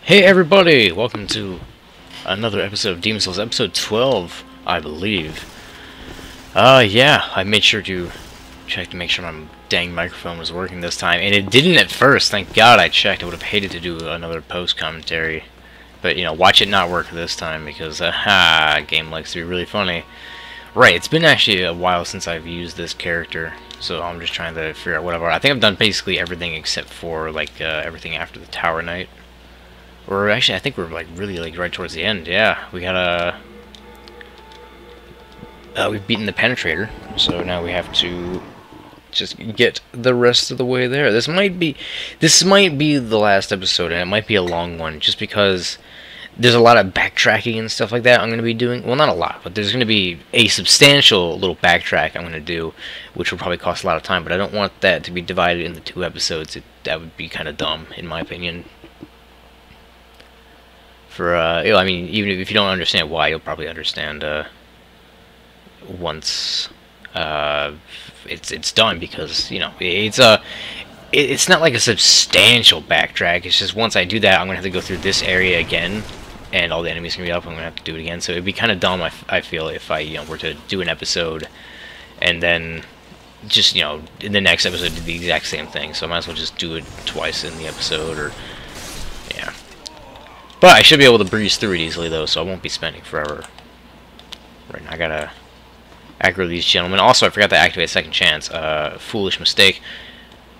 Hey everybody! Welcome to another episode of Demon Souls, episode 12, I believe. Yeah, I made sure to check to make sure my dang microphone was working this time, and it didn't at first. Thank God I checked. I would have hated to do another post-commentary. But, you know, watch it not work this time, because, game likes to be really funny. Right, it's been actually a while since I've used this character, so I'm just trying to figure out whatever. I think I've done basically everything except for, like, everything after the Tower Knight. Or actually, I think we're like really like right towards the end. Yeah, we got we've beaten the Penetrator, so now we have to just get the rest of the way there. This might be the last episode, and it might be a long one, just because there's a lot of backtracking and stuff like that I'm going to be doing. Well, not a lot, but there's going to be a substantial little backtrack I'm going to do, which will probably cost a lot of time. But I don't want that to be divided into 2 episodes. That would be kind of dumb, in my opinion. For, I mean, even if you don't understand why, you'll probably understand, once, it's done, because, you know, it's not like a substantial backtrack. It's just once I do that, I'm gonna have to go through this area again, and all the enemies are gonna be up, I'm gonna have to do it again, so it'd be kind of dumb, I feel, if I, you know, were to do an episode, and then just, you know, in the next episode do the exact same thing, so I might as well just do it twice in the episode, or, yeah. But I should be able to breeze through it easily, though, so I won't be spending forever. Right now, I gotta aggro these gentlemen. Also, I forgot to activate Second Chance. Foolish mistake.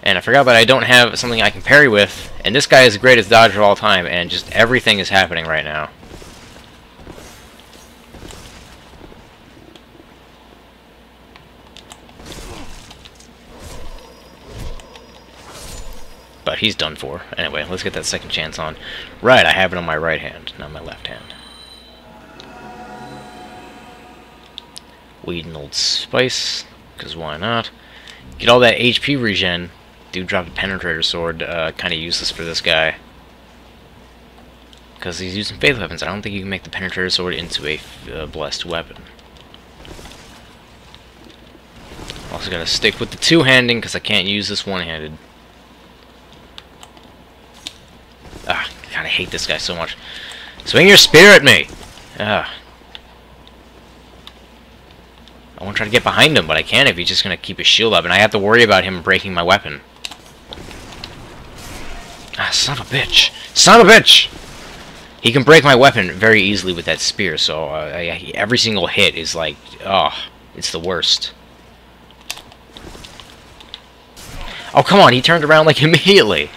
And I forgot that I don't have something I can parry with. And this guy is the greatest dodger of all time, and just everything is happening right now. But he's done for. Anyway, let's get that Second Chance on. Right, I have it on my right hand, not my left hand. Weed and Old Spice, because why not? Get all that HP regen. Do drop the Penetrator Sword, kind of useless for this guy. Because he's using Faith Weapons. I don't think you can make the Penetrator Sword into a blessed weapon. Also gotta stick with the two-handing, because I can't use this one-handed. Ah, God, I hate this guy so much. Swing your spear at me! Ah. I want to try to get behind him, but I can't if he's just going to keep his shield up, and I have to worry about him breaking my weapon. Ah, son of a bitch! Son of a bitch! He can break my weapon very easily with that spear, so every single hit is like, oh, it's the worst. Oh, come on, he turned around like immediately!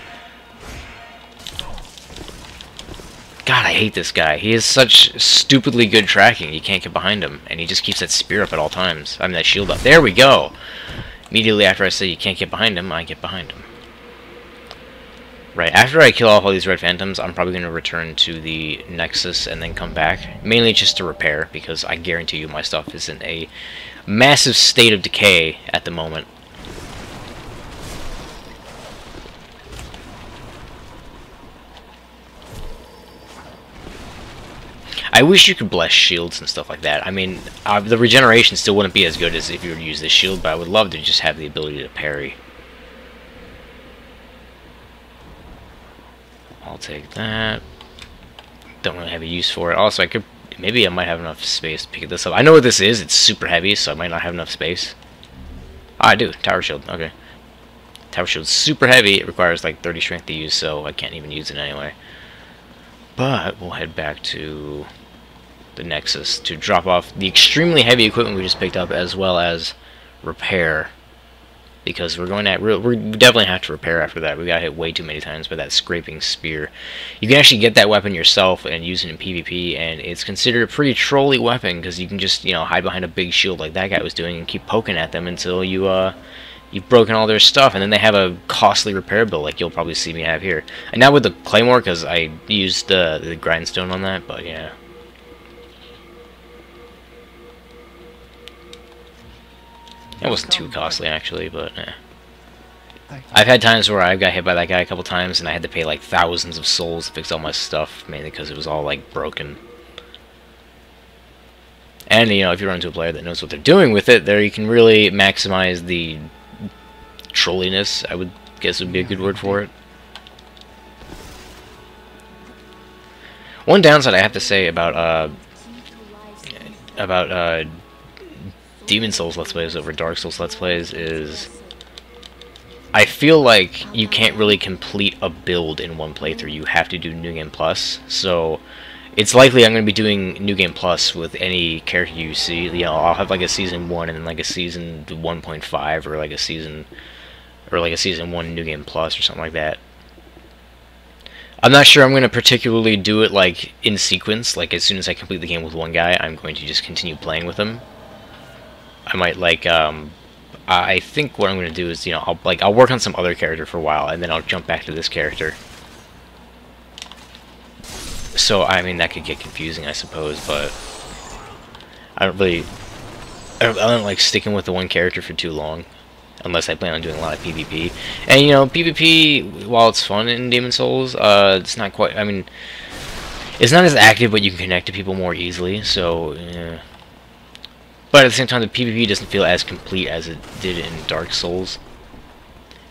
God, I hate this guy. He has such stupidly good tracking. You can't get behind him. And he just keeps that spear up at all times. I mean, that shield up. There we go! Immediately after I say you can't get behind him, I get behind him. Right, after I kill off all these red phantoms, I'm probably going to return to the Nexus and then come back. Mainly just to repair, because I guarantee you my stuff is in a massive state of decay at the moment. I wish you could bless shields and stuff like that. I mean, the regeneration still wouldn't be as good as if you were to use this shield, but I would love to just have the ability to parry. I'll take that. Don't really have a use for it. Also, maybe I might have enough space to pick this up. I know what this is. It's super heavy, so I might not have enough space. Ah, I do. Tower shield. Okay. Tower shield's super heavy. It requires like 30 strength to use, so I can't even use it anyway. But we'll head back to the Nexus to drop off the extremely heavy equipment we just picked up, as well as repair, because we definitely have to repair after that. We got hit way too many times by that scraping spear. You can actually get that weapon yourself and use it in PvP, and it's considered a pretty trolly weapon, because you can just, you know, hide behind a big shield like that guy was doing and keep poking at them until you've broken all their stuff, and then they have a costly repair bill like you'll probably see me have here. And not with the Claymore, because I used the grindstone on that, but yeah. It wasn't too costly, actually, but eh. I've had times where I got hit by that guy a couple times, and I had to pay like thousands of souls to fix all my stuff, mainly because it was all like broken. And, you know, if you run into a player that knows what they're doing with it, there you can really maximize the trolliness, I would guess would be a good word for it. One downside I have to say about Demon Souls Let's Plays over Dark Souls Let's Plays is I feel like you can't really complete a build in one playthrough. You have to do New Game Plus. So it's likely I'm going to be doing New Game Plus with any character you see. You know, I'll have like a Season 1 and then like a Season 1.5 or like a Season 1 New Game Plus or something like that. I'm not sure I'm going to particularly do it like in sequence. Like as soon as I complete the game with one guy, I'm going to just continue playing with him. I might like I think what I'm going to do is, you know, I'll work on some other character for a while and then I'll jump back to this character. So I mean that could get confusing, I suppose, but I don't like sticking with the one character for too long. Unless I plan on doing a lot of PvP. And, you know, PvP, while it's fun in Demon Souls, it's not quite, I mean, it's not as active, but you can connect to people more easily, so, yeah. But at the same time, the PvP doesn't feel as complete as it did in Dark Souls.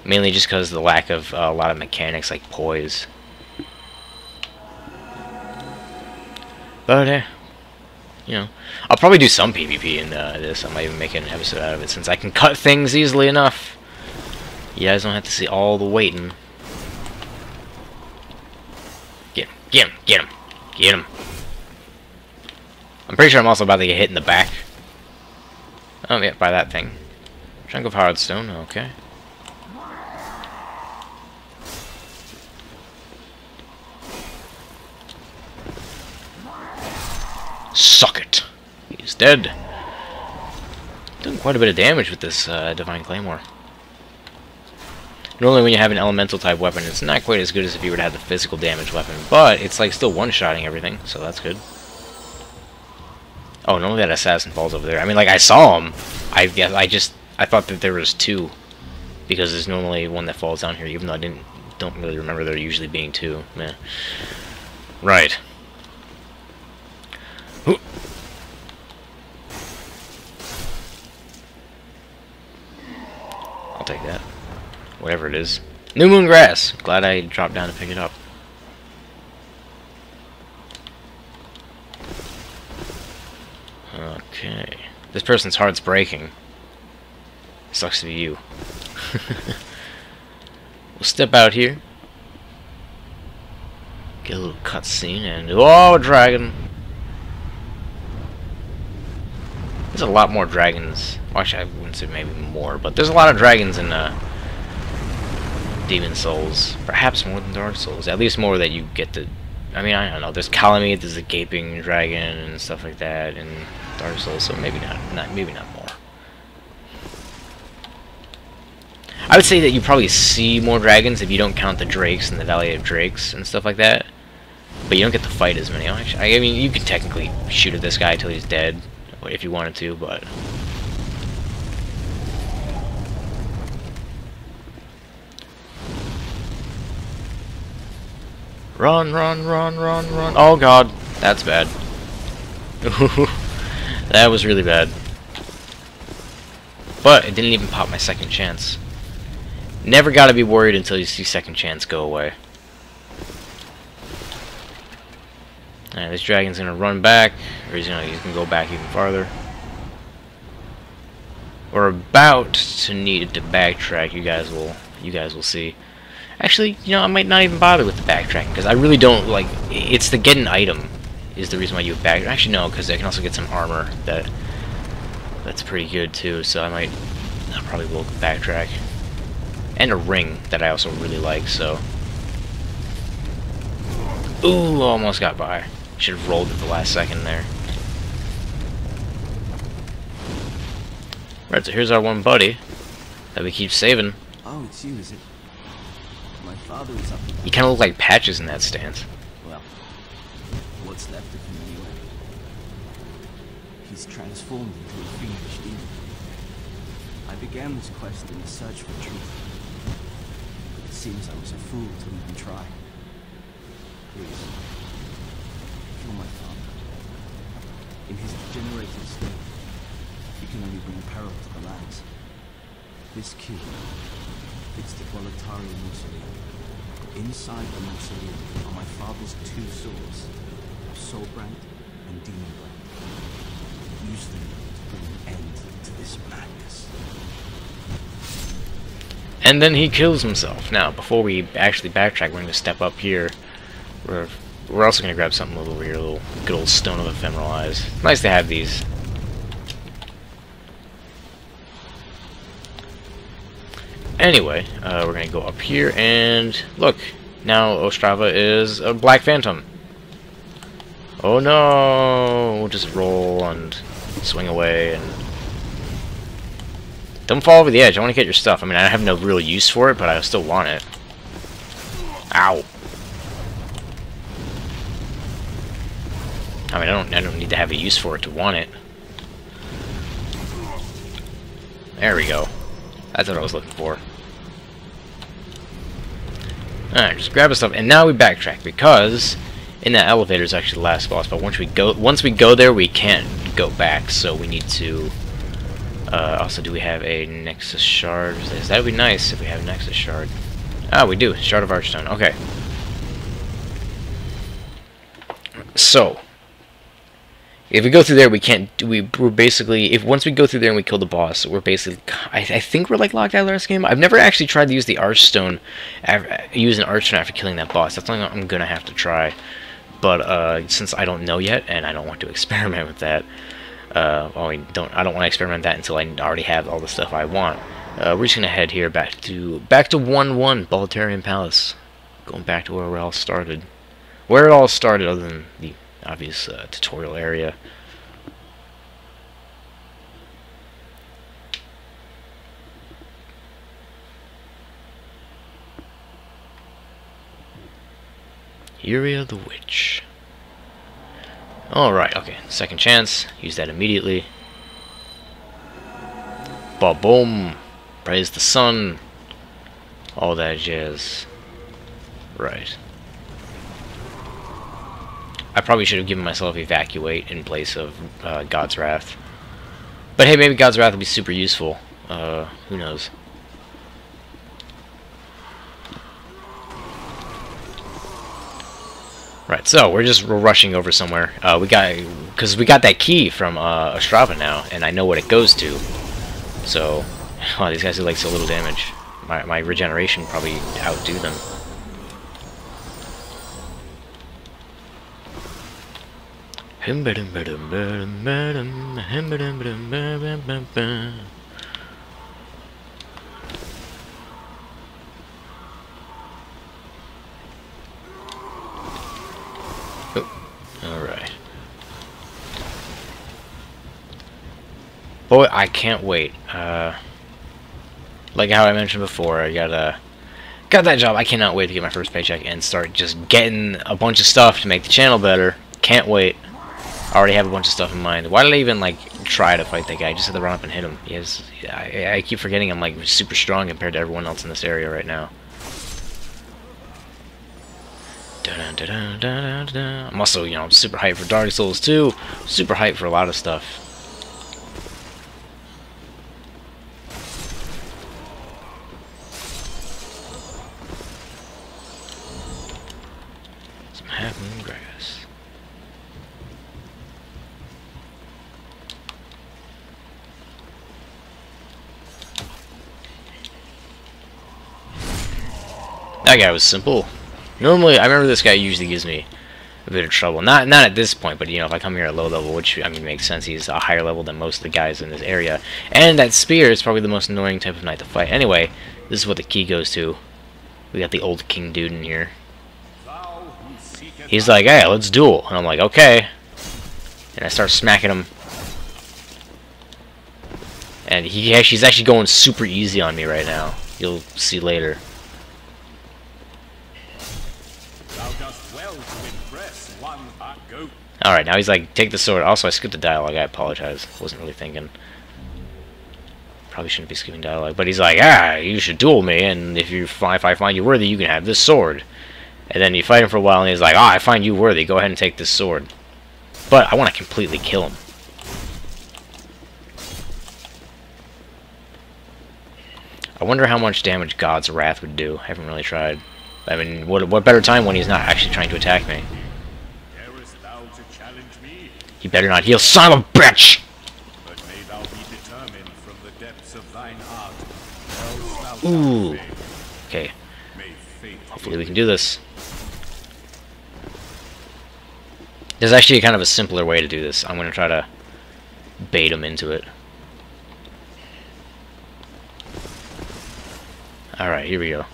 Mainly just because of the lack of a lot of mechanics like poise. But, you know, I'll probably do some PvP in this. I might even make an episode out of it since I can cut things easily enough. You guys don't have to see all the waiting. Get him, get him, get him, get him. I'm pretty sure I'm also about to get hit in the back. Oh, yeah, by that thing. Chunk of hard stone, okay. Suck it. He's dead. Doing quite a bit of damage with this Divine Claymore. Normally when you have an elemental type weapon, it's not quite as good as if you were to have the physical damage weapon, but it's like still one-shotting everything, so that's good. Oh, normally that assassin falls over there. I mean, like, I saw him. I thought that there was two, because there's normally one that falls down here, even though I don't really remember there usually being two. Man. Right. I'll take that. Whatever it is. New Moon Grass! Glad I dropped down to pick it up. Okay. This person's heart's breaking. Sucks to be you. We'll step out here. Get a little cutscene and... Oh, dragon! There's a lot more dragons. Well, actually, I wouldn't say maybe more, but there's a lot of dragons in Demon Souls. Perhaps more than Dark Souls. At least more that you get to... I mean, I don't know. There's Calamite, there's a Gaping Dragon, and stuff like that in Dark Souls, so maybe maybe not more. I would say that you probably see more dragons if you don't count the Drakes and the Valley of Drakes and stuff like that. But you don't get to fight as many. Actually, I mean, you could technically shoot at this guy till he's dead, if you wanted to, but... Run, run, run, run, run. Oh god, that's bad. That was really bad. But it didn't even pop my second chance. Never gotta be worried until you see second chance go away. Alright, this dragon's gonna run back, or he's gonna go back even farther. We're about to need to backtrack. You guys will see. Actually, you know, I might not even bother with the backtracking because I really don't like. It's the get an item is the reason why you would back. Actually, no, because I can also get some armor that's pretty good too. So I probably will backtrack, and a ring that I also really like. So, ooh, almost got by. Should have rolled at the last second there. Right, so here's our one buddy that we keep saving. Oh, it's you, is it? My father is up. You kind of look like Patches in that stance. Well, what's left of him anyway? He's transformed into a fiendish demon. I began this quest in the search for truth, but it seems I was a fool to even try. Please, kill my father. In his degenerated state, he can only bring peril to the lands. This key fits the Volatarian mausoleum. Inside the mausoleum are my father's two swords, Soulbrand and Demonbrand. Use them to bring an end to this madness. And then he kills himself. Now, before we actually backtrack, we're going to step up here. We're also going to grab something over here, a little good old Stone of Ephemeral Eyes. Nice to have these. Anyway, we're going to go up here, and look, now Ostrava is a Black Phantom. Oh no! We'll just roll and swing away, and don't fall over the edge. I want to get your stuff. I mean, I have no real use for it, but I still want it. Ow! I mean, I don't need to have a use for it to want it. There we go. That's what I was looking for. Alright, just grab his stuff, and now we backtrack, because in that elevator is actually the last boss, but once we go there, we can't go back, so we need to... also, do we have a Nexus shard? That would be nice if we have a Nexus shard. Ah, we do. Shard of Archstone. Okay. So, if we go through there, we can't. We're basically, once we go through there and we kill the boss, we're basically. I think we're like locked out of the rest of the game. I've never actually tried to use the Archstone, use an Archstone after killing that boss. That's something I'm gonna have to try. But since I don't know yet, and I don't want to experiment with that, I don't want to experiment with that until I already have all the stuff I want. We're just gonna head here back to 1-1 Boltarian Palace, going back to where we all started. Where it all started, other than the obvious tutorial area. Area the Witch. Alright, okay. Second chance. Use that immediately. Ba-boom. Praise the sun. All that jazz. Right. I probably should have given myself Evacuate in place of God's Wrath. But hey, maybe God's Wrath will be super useful. Who knows? Right, so we're rushing over somewhere. Because we got that key from Ostrava now, and I know what it goes to. So, wow, these guys do like so little damage. My regeneration probably outdo them. Alright. Boy, I can't wait. Like how I mentioned before, I got that job. I cannot wait to get my first paycheck and start just getting a bunch of stuff to make the channel better. Can't wait. I already have a bunch of stuff in mind. Why did I even like try to fight that guy? I just had to run up and hit him. I keep forgetting I'm like super strong compared to everyone else in this area right now. I'm also, I'm super hyped for Dark Souls 2. Super hyped for a lot of stuff. Some half-moon grass. That guy was simple. Normally, I remember this guy usually gives me a bit of trouble. Not at this point, but if I come here at low level, which I mean makes sense. He's a higher level than most of the guys in this area, and that spear is probably the most annoying type of knight to fight. Anyway, this is what the key goes to. We got the old king dude in here. He's like, "Hey, let's duel," and I'm like, "Okay," and I start smacking him, and he's actually going super easy on me right now. You'll see later. Alright, now he's like, take the sword. Also, I skipped the dialogue. I apologize. Wasn't really thinking. Probably shouldn't be skipping dialogue. But he's like, you should duel me, and if I find you worthy, you can have this sword. And then you fight him for a while, and he's like, I find you worthy. Go ahead and take this sword. But I want to completely kill him. I wonder how much damage God's Wrath would do. I haven't really tried. I mean, what better time when he's not actually trying to attack me? He better not heal, son of a bitch! But may thou be determined from the depths of thine heart. Else thou Ooh. shalt fail. Okay, May fate hopefully we can do this. There's actually kind of a simpler way to do this. I'm going to try to bait him into it. Alright, here we go.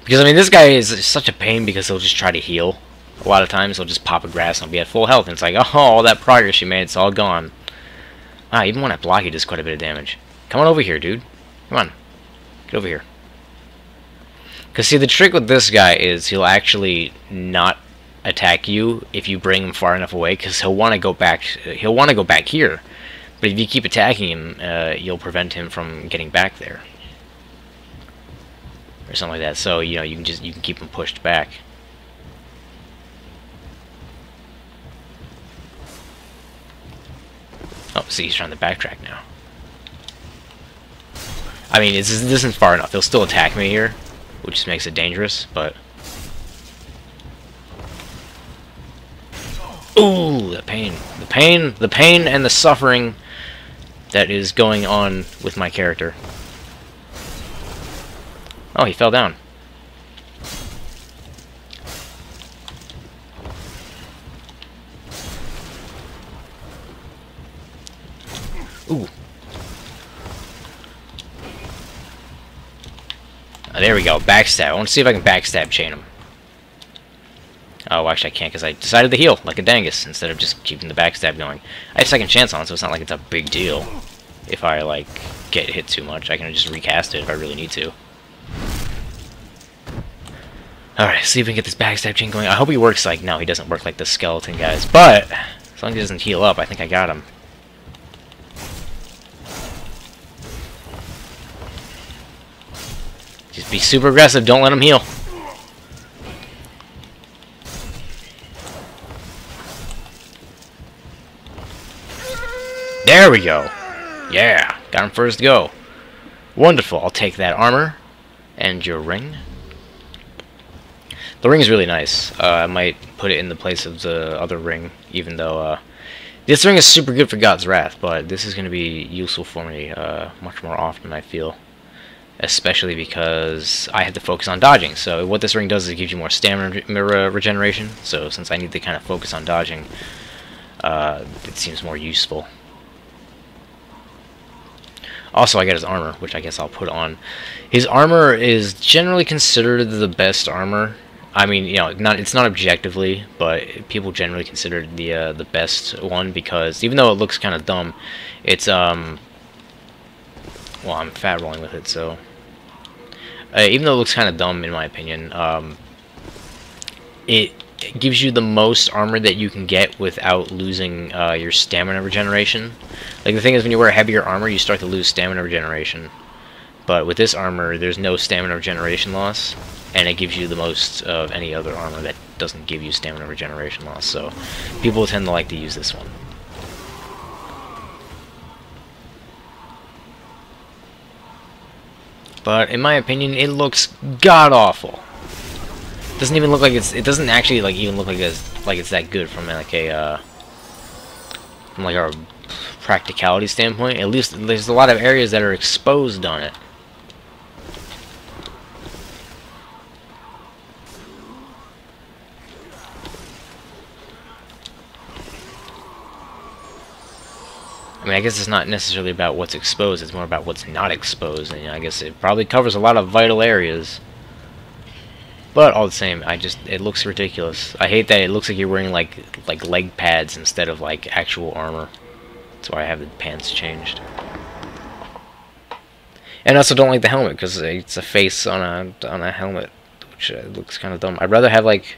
Because, I mean, this guy is such a pain because he'll just try to heal. A lot of times he'll just pop a grass and I'll be at full health. And it's like, oh, all that progress you made, it's all gone. Ah, even when I block, he does quite a bit of damage. Come on over here, dude. Come on. Get over here. Because, see, the trick with this guy is he'll actually not attack you if you bring him far enough away, because he'll want to go back. He'll want to go back here, but if you keep attacking him, you'll prevent him from getting back there, or something like that. So you know, you can keep him pushed back. Oh, see, he's trying to backtrack now. I mean, this isn't far enough. He'll still attack me here, which just makes it dangerous, but. Ooh, the pain. The pain, the pain and the suffering that is going on with my character. Oh, he fell down. Ooh. There we go, backstab. I want to see if I can backstab chain him. Oh, actually I can't because I decided to heal like a dangus instead of just keeping the backstab going. I have second chance on it, so it's not like it's a big deal. If I, like, get hit too much, I can just recast it if I really need to. Alright, see if we can get this backstab chain going. I hope he works like... No, he doesn't work like the skeleton guys. But, as long as he doesn't heal up, I think I got him. Just be super aggressive, don't let him heal. There we go. Yeah, got him first go. Wonderful. I'll take that armor and your ring. The ring is really nice. I might put it in the place of the other ring, even though this ring is super good for God's Wrath, but this is going to be useful for me much more often, I feel. Especially because I have to focus on dodging. So what this ring does is it gives you more stamina regeneration. So since I need to kind of focus on dodging, it seems more useful. Also, I got his armor, which I guess I'll put on. His armor is generally considered the best armor. I mean, you know, it's not objectively, but people generally consider it the best one because even though it looks kind of dumb, it's well, I'm fat rolling with it, so even though it looks kind of dumb in my opinion, it gives you the most armor that you can get without losing your stamina regeneration. Like, the thing is, when you wear heavier armor, you start to lose stamina regeneration. But with this armor, there's no stamina regeneration loss, and it gives you the most of any other armor that doesn't give you stamina regeneration loss. So people tend to like to use this one. But in my opinion, it looks god-awful. Doesn't even look like it doesn't actually like even look like it's that good from like a practicality standpoint. At least there's a lot of areas that are exposed on it. I mean, I guess it's not necessarily about what's exposed, it's more about what's not exposed, and you know, I guess it probably covers a lot of vital areas. But all the same, it looks ridiculous. I hate that it looks like you're wearing like leg pads instead of like actual armor. That's why I have the pants changed. And I also don't like the helmet because it's a face on a helmet, which looks kind of dumb. I'd rather have like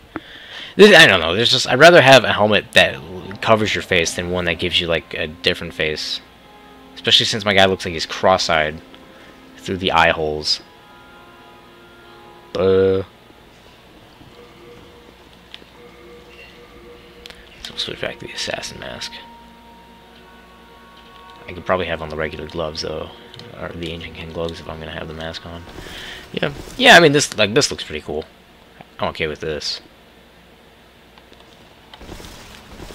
I don't know. I'd rather have a helmet that covers your face than one that gives you like a different face. Especially since my guy looks like he's cross-eyed through the eye holes. So we'll switch back to the assassin mask. I could probably have on the regular gloves though, or the Ancient King gloves if I'm gonna have the mask on. Yeah. I mean, this looks pretty cool. I'm okay with this.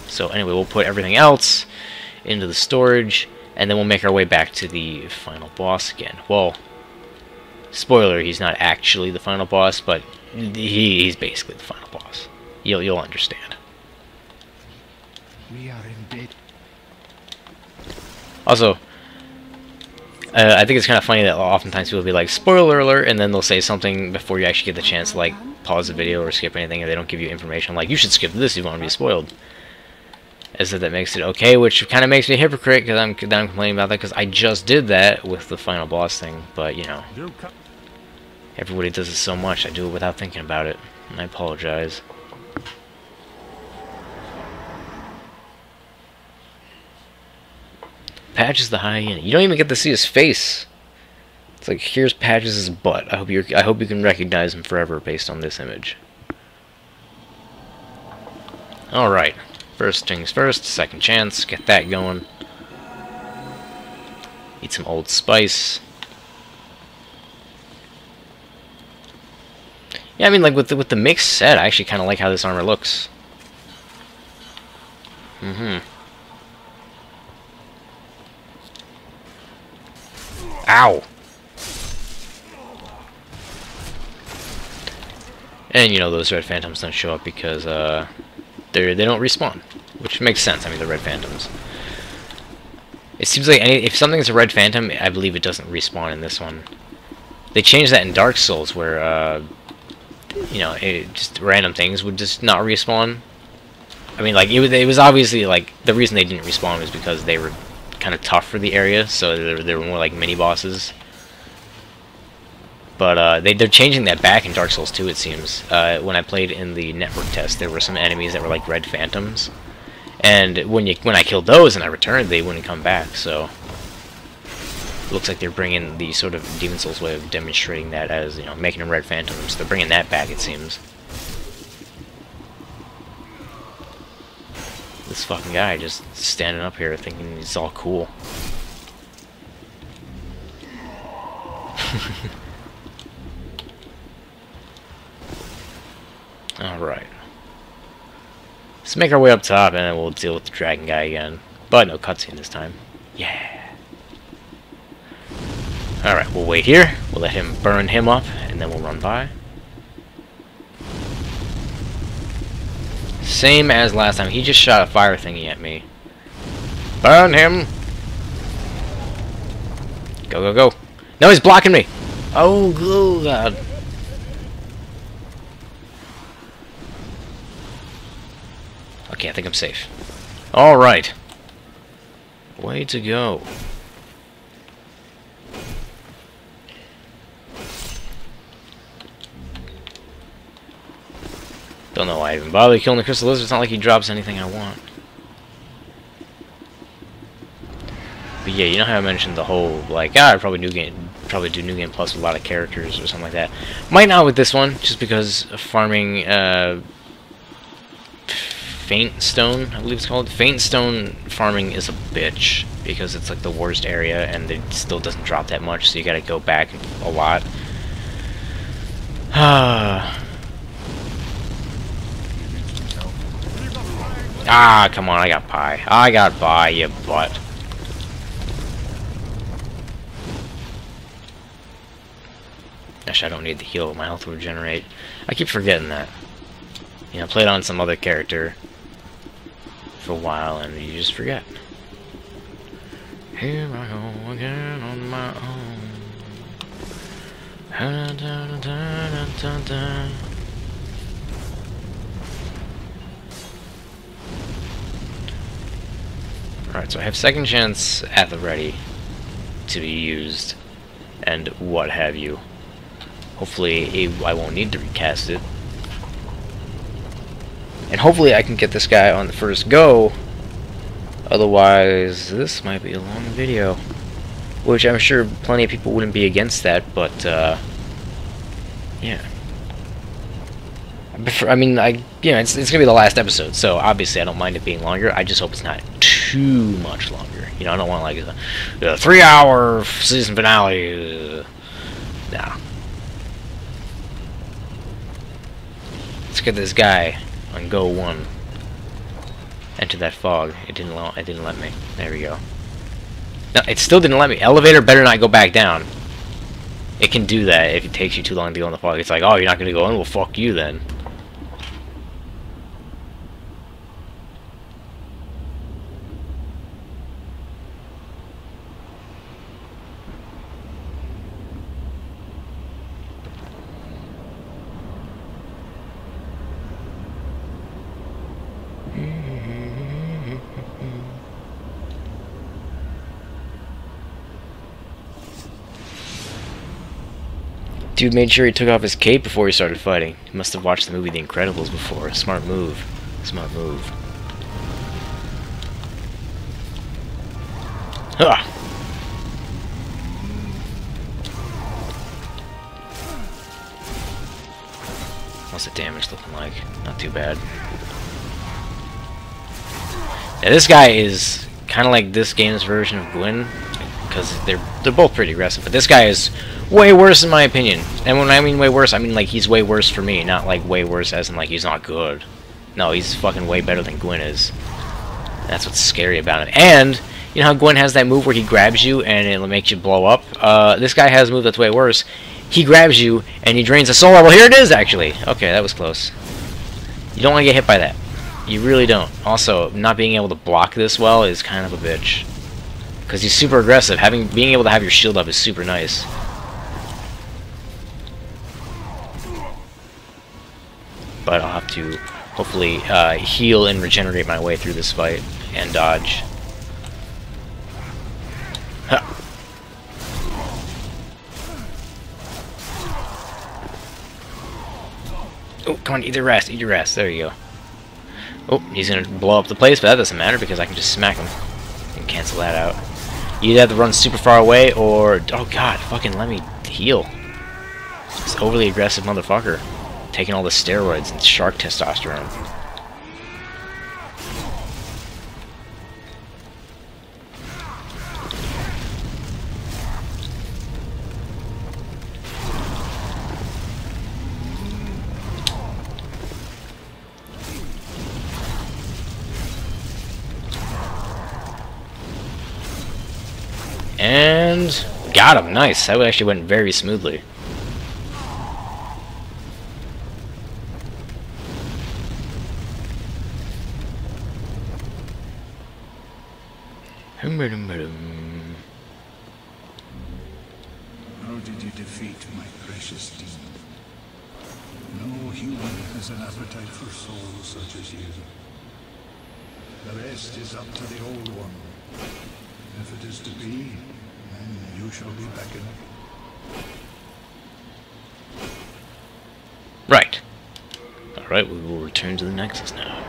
So anyway, we'll put everything else into the storage, and then we'll make our way back to the final boss again. Well, spoiler, he's not actually the final boss, but he's basically the final boss. You'll understand. We are in bed. Also, I think it's kind of funny that oftentimes people will be like, spoiler alert, and then they'll say something before you actually get the chance to like pause the video or skip anything, or they don't give you information like, you should skip this if you want to be spoiled. As if that makes it okay, which kind of makes me a hypocrite, because I'm complaining about that, because I just did that with the final boss thing, but you know, everybody does it so much, I do it without thinking about it, and I apologize. Patches the hyena. You don't even get to see his face. It's like, here's Patches' butt. I hope you can recognize him forever based on this image. All right. First things first. Second chance. Get that going. Eat some Old Spice. Yeah, I mean, like with the mixed set, I actually kind of like how this armor looks. Ow! And you know, those red phantoms don't show up because they don't respawn, which makes sense. I mean, they're red phantoms. It seems like if something's a red phantom, I believe it doesn't respawn in this one. They changed that in Dark Souls, where you know, just random things would just not respawn. I mean, like it was obviously like the reason they didn't respawn was because they were kind of tough for the area, so they were more like mini bosses. But they're changing that back in Dark Souls 2, it seems. When I played in the network test, there were some enemies that were like red phantoms, and when I killed those and I returned, they wouldn't come back. So it looks like they're bringing the sort of Demon Souls way of demonstrating that as, you know, making them red phantoms. They're bringing that back, it seems. This fucking guy just standing up here thinking it's all cool. Alright. Let's make our way up top and then we'll deal with the dragon guy again. But no cutscene this time. Yeah. Alright, we'll wait here. We'll let him burn him up and then we'll run by. Same as last time. He just shot a fire thingy at me. Burn him! Go, go, go. No, he's blocking me! Oh, God. Okay, I think I'm safe. Alright. Way to go. Don't know why I even bother killing the crystal lizard. It's not like he drops anything I want. But yeah, you know how I mentioned the whole, like, I'd probably do New Game Plus with a lot of characters or something like that. Might not with this one, just because farming Faint Stone, I believe it's called. Faint Stone farming is a bitch, because it's like the worst area and it still doesn't drop that much, so you gotta go back a lot. Ah, come on, I got pie. I got pie, you butt. Actually, I don't need the heal. My health will regenerate. I keep forgetting that. You know, I played on some other character for a while, and you just forget. Here I go again on my own. Alright, so I have second chance at the ready to be used, and what have you. Hopefully I won't need to recast it. And hopefully I can get this guy on the first go. Otherwise, this might be a long video. Which I'm sure plenty of people wouldn't be against that, but, yeah. I mean, you know, it's gonna be the last episode, so obviously I don't mind it being longer. I just hope it's not too much longer. You know, I don't want like a 3-hour season finale. Nah. Let's get this guy on go 1. enter that fog. It didn't let me. There we go. No, it still didn't let me. Elevator better not go back down. It can do that if it takes you too long to go in the fog. It's like, oh, you're not gonna go in? Well, fuck you then. Dude made sure he took off his cape before he started fighting. He must have watched the movie The Incredibles before. Smart move. Smart move. Huh. What's the damage looking like? Not too bad. Now this guy is kind of like this game's version of Gwyn, because they're both pretty aggressive. But this guy is way worse in my opinion. And when I mean way worse, I mean like he's way worse for me, not like way worse as in like he's not good. No, he's fucking way better than Gwyn is. That's what's scary about him. And you know how Gwyn has that move where he grabs you and it makes you blow up? This guy has a move that's way worse. He grabs you and he drains a soul level. Here it is, actually. Okay, that was close. You don't want to get hit by that. You really don't. Also, not being able to block this well is kind of a bitch. Because he's super aggressive. Being able to have your shield up is super nice. But I'll have to hopefully heal and regenerate my way through this fight and dodge. Huh. Oh, come on, eat your ass, eat your ass. There you go. Oh, he's gonna blow up the place, but that doesn't matter because I can just smack him and cancel that out. You either have to run super far away or... Oh god, fucking let me heal. This overly aggressive motherfucker. Taking all the steroids and shark testosterone. And got him. Nice. That actually went very smoothly. How did you defeat my precious demon? No human has an appetite for souls such as you. The rest is up to the old one. If it is to be, then you shall be beckoned. Right. Alright, we will return to the Nexus now.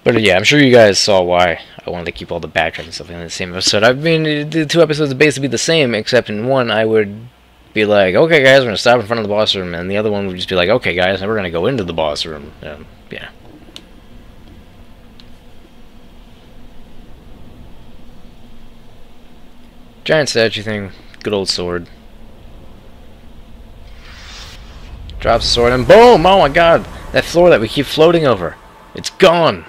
But yeah, I'm sure you guys saw why I wanted to keep all the backtracking stuff in the same episode. I mean, the two episodes would basically be the same, except in one I would be like, okay guys, we're going to stop in front of the boss room, and the other one would just be like, okay guys, now we're going to go into the boss room. Yeah. Giant statue thing, good old sword. Drops the sword and boom! Oh my god! That floor that we keep floating over. It's gone!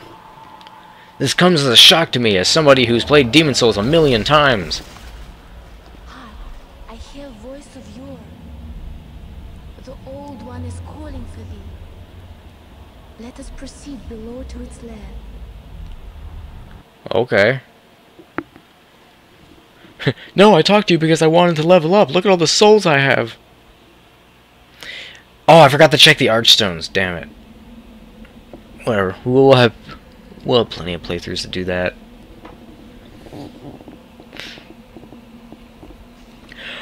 This comes as a shock to me as somebody who's played Demon Souls a million times. Hi, I hear a voice of yours. The old one is calling for thee. Let us proceed below to its lair. Okay. No, I talked to you because I wanted to level up. Look at all the souls I have. Oh, I forgot to check the archstones. Damn it. Whatever. We'll have plenty of playthroughs to do that.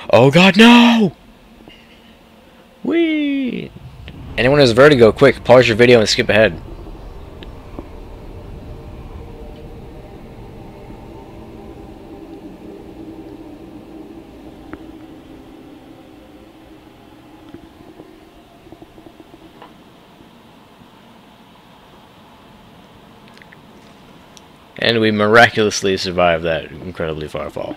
Oh god, no! Whee! Anyone who has vertigo, quick, pause your video and skip ahead. And we miraculously survived that incredibly far fall.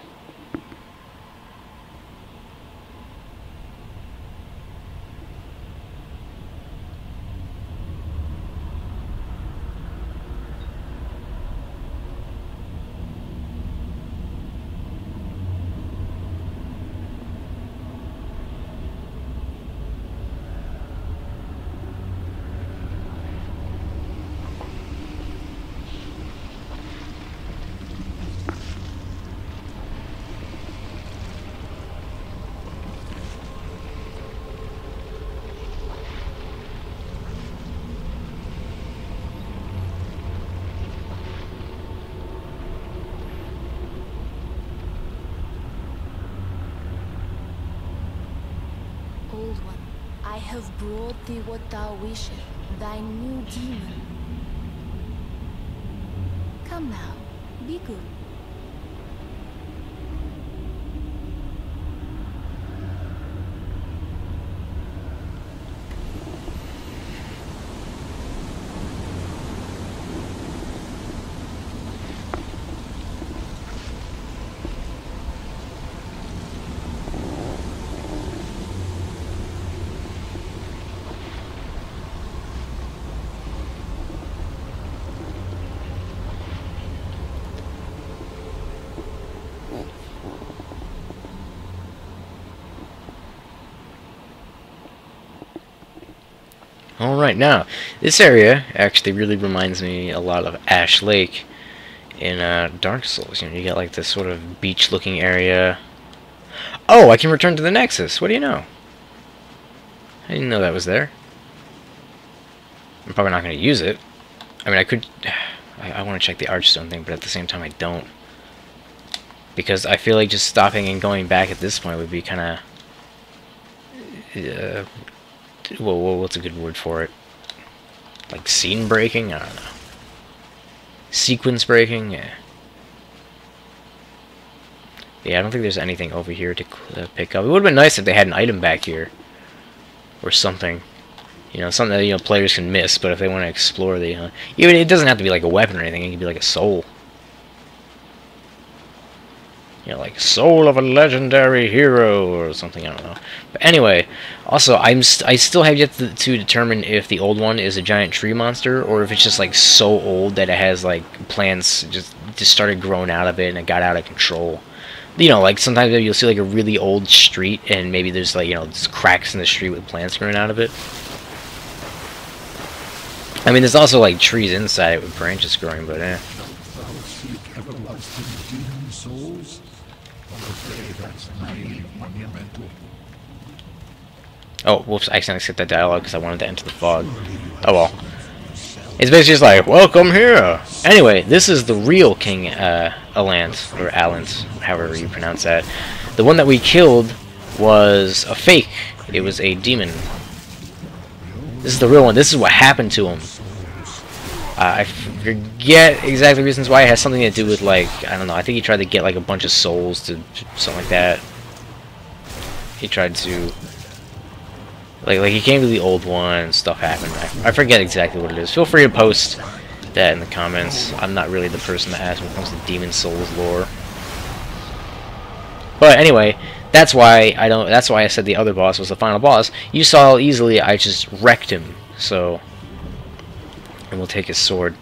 Old One, I have brought thee what thou wishest, thy new demon. Come now, be good. Alright, now, this area actually really reminds me a lot of Ash Lake in Dark Souls. You know, you got like this sort of beach-looking area. Oh, I can return to the Nexus. What do you know? I didn't know that was there. I'm probably not going to use it. I mean, I could... I want to check the Archstone thing, but at the same time I don't. Because I feel like just stopping and going back at this point would be kind of... well, what's a good word for it? Like scene breaking? I don't know. Sequence breaking? Yeah. Yeah, I don't think there's anything over here to pick up. It would have been nice if they had an item back here. Or something. You know, something that, you know, players can miss, but if they want to explore the... even it doesn't have to be like a weapon or anything, it can be like a soul. You know, like soul of a legendary hero or something, I don't know. But anyway, also, I still have yet to determine if the old one is a giant tree monster, or if it's just like so old that it has like plants just started growing out of it and it got out of control. You know, like sometimes you'll see like a really old street and maybe there's like, you know, just cracks in the street with plants growing out of it. I mean, there's also like trees inside it with branches growing, but eh. Oh, whoops, I accidentally skipped that dialogue because I wanted to enter the fog. Oh well. It's basically just like, welcome here! Anyway, this is the real King Allant, or Allant, however you pronounce that. The one that we killed was a fake. It was a demon. This is the real one. This is what happened to him. I forget exactly reasons why. It has something to do with, like, I don't know, I think he tried to get like a bunch of souls to something like that. He tried to... Like he came to the old one and stuff happened. I forget exactly what it is. Feel free to post that in the comments. I'm not really the person to ask when it comes to Demon Souls lore. But anyway, that's why I said the other boss was the final boss. You saw how easily I just wrecked him. So, and we'll take his sword.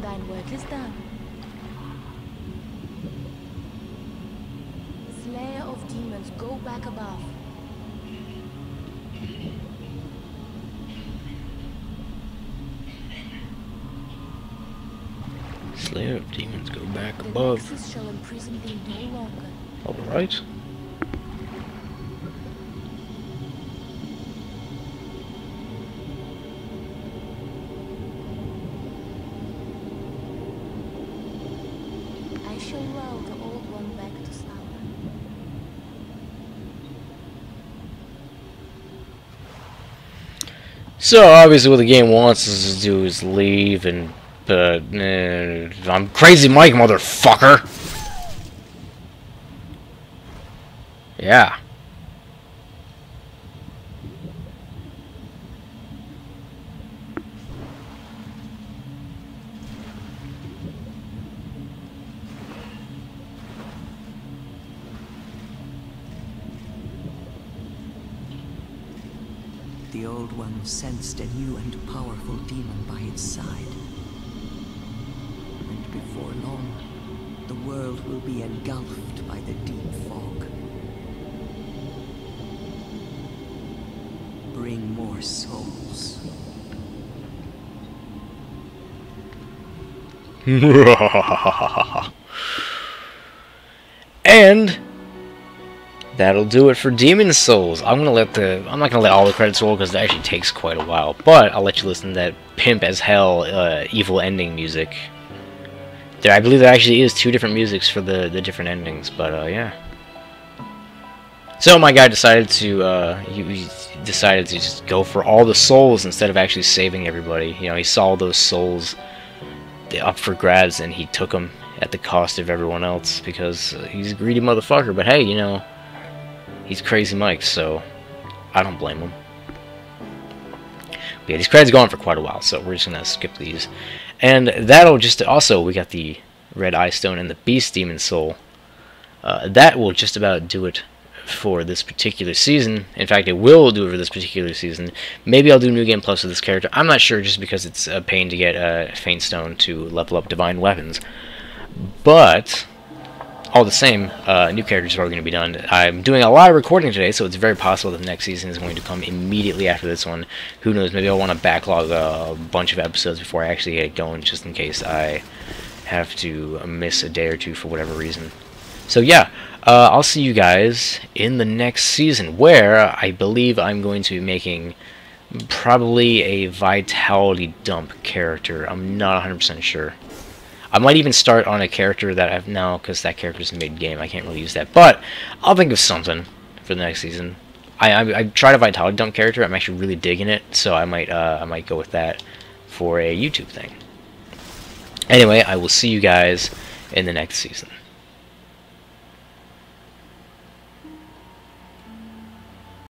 Thine work is done. Slayer of demons, go back above. Slayer of demons, go back The above. Nexus shall imprison thee no longer. Alright. I shall lull the old one back to slumber. So obviously what the game wants us to do is leave and I'm Crazy Mike, motherfucker! Yeah. The Old One sensed a new and powerful demon by its side. And before long, the world will be engulfed by the deep fog. Bring more souls. And that'll do it for Demon Souls. I'm not gonna let all the credits roll because it actually takes quite a while, but I'll let you listen to that pimp as hell evil ending music. I believe there actually is 2 different musics for the different endings, but yeah. So my guy decided to he decided to just go for all the souls instead of actually saving everybody. You know, he saw those souls up for grabs and he took them at the cost of everyone else because he's a greedy motherfucker. But hey, you know, he's Crazy Mike, so I don't blame him. But yeah, these credits go on for quite a while, so we're just gonna skip these. And that'll just also, we got the Red Eye Stone and the Beast Demon Soul. That will just about do it for this particular season. In fact, it will do it for this particular season. Maybe I'll do New Game Plus with this character. I'm not sure, just because it's a pain to get Faint Stone to level up Divine Weapons. But all the same, new characters are already going to be done. I'm doing a lot of recording today, so it's very possible that the next season is going to come immediately after this one. Who knows, maybe I'll want to backlog a bunch of episodes before I actually get going, just in case I have to miss a day or two for whatever reason. So yeah, I'll see you guys in the next season, where I believe I'm going to be making probably a Vitality Dump character. I'm not 100% sure. I might even start on a character that I've now, because that character's mid-game. I can't really use that, but I'll think of something for the next season. I tried a Vitality Dump character. I'm actually really digging it, so I might go with that for a YouTube thing. Anyway, I will see you guys in the next season.